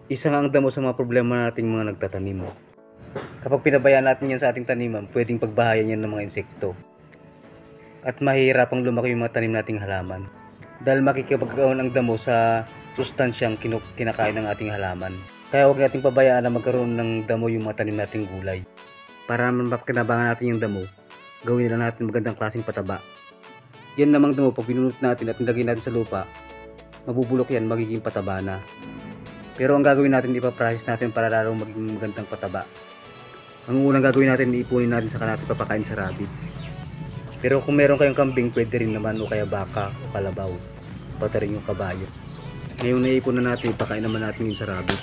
Isa nga ang damo sa mga problema nating mga nagtatanim. Kapag pinabayaan natin yan sa ating taniman, pwedeng pagbahayan yan ng mga insekto. At mahihirapang lumaki yung mga tanim nating halaman. Dahil makikipagkaroon ang damo sa sustansyang kinakain ng ating halaman. Kaya huwag nating pabayaan na magkaroon ng damo yung mga tanim nating gulay. Para naman mapakinabangan natin yung damo, gawin na natin magandang klaseng pataba. Yan namang damo, pag binunot natin at nilagay natin sa lupa, mabubulok yan, magiging pataba na. Pero ang gagawin natin, ipaprocess natin para lalong maging magandang pataba. Ang unang gagawin natin, ipunin natin sa natin papakain sa rabbit. Pero kung meron kayong kambing, pwede rin naman, o kaya baka o kalabaw, pati rin yung kabayo. Ngayon naipon na natin, ipakain naman natin yun sa rabbit.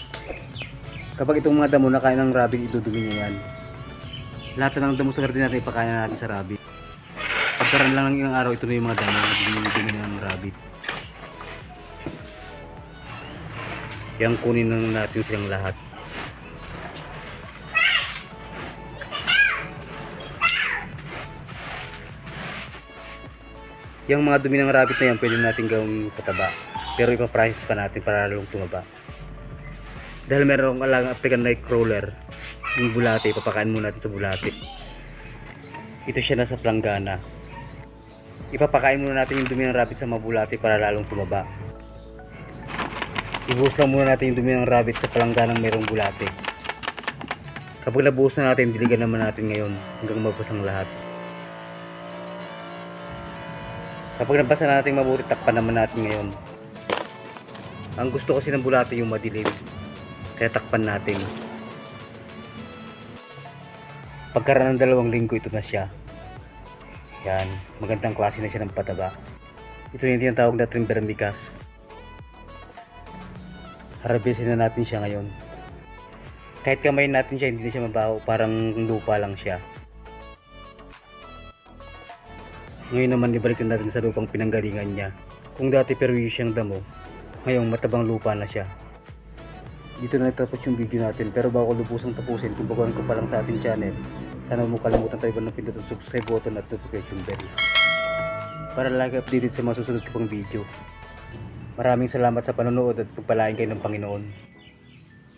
Kapag itong mga damo nakain ng rabbit, idudumi niya yan. Lahat ng damo sa garden natin, ipakain na natin sa rabbit. Pagkaroon lang ng ilang araw, ito na yung mga damo na dumi ng rabbit. Yang kunin na natin silang lahat. Yang mga dumi ng rabbit na yan, pwede natin gawing pataba. Pero ipaprocess pa natin para lalong tumaba. Dahil meron alagang African Nightcrawler, yung bulate, ipapakain muna natin sa bulate. Ito siya nasa planggana. Ipapakain muna natin yung dumi ng rabbit sa mga bulate para lalong tumaba. Ibuhos lang muna natin yung dumi ng rabbit sa palangganang mayroong bulate. Kapag nabuhos na natin, diligan naman natin ngayon hanggang mabasa ang lahat. Kapag nabasa natin mabuti, takpan naman natin ngayon. Ang gusto kasi ng bulate yung madilim, kaya takpan natin. Pagkaraan ng 2 linggo, ito na siya. Yan, magandang klase na siya ng pataba. Ito yung tinatawag na Trimbermicas. Harvestin na natin siya ngayon. Kahit kamayin natin siya, hindi na siya mabaho, parang lupa lang siya. Ngayon naman, ibalik natin sa lupang pinanggalingan niya. Kung dati perwisyo siyang damo, ngayon matabang lupa na siya. Dito na nagtapos yung video natin, pero bago ko lubusang tapusin, kung baguhan ko pa lang sa ating channel, sana huwag mo kalimutan tayo ng pindutin subscribe button at notification bell para lagi updated sa mga susunod ko pang video. Maraming salamat sa panonood at pagpalain kayo ng Panginoon.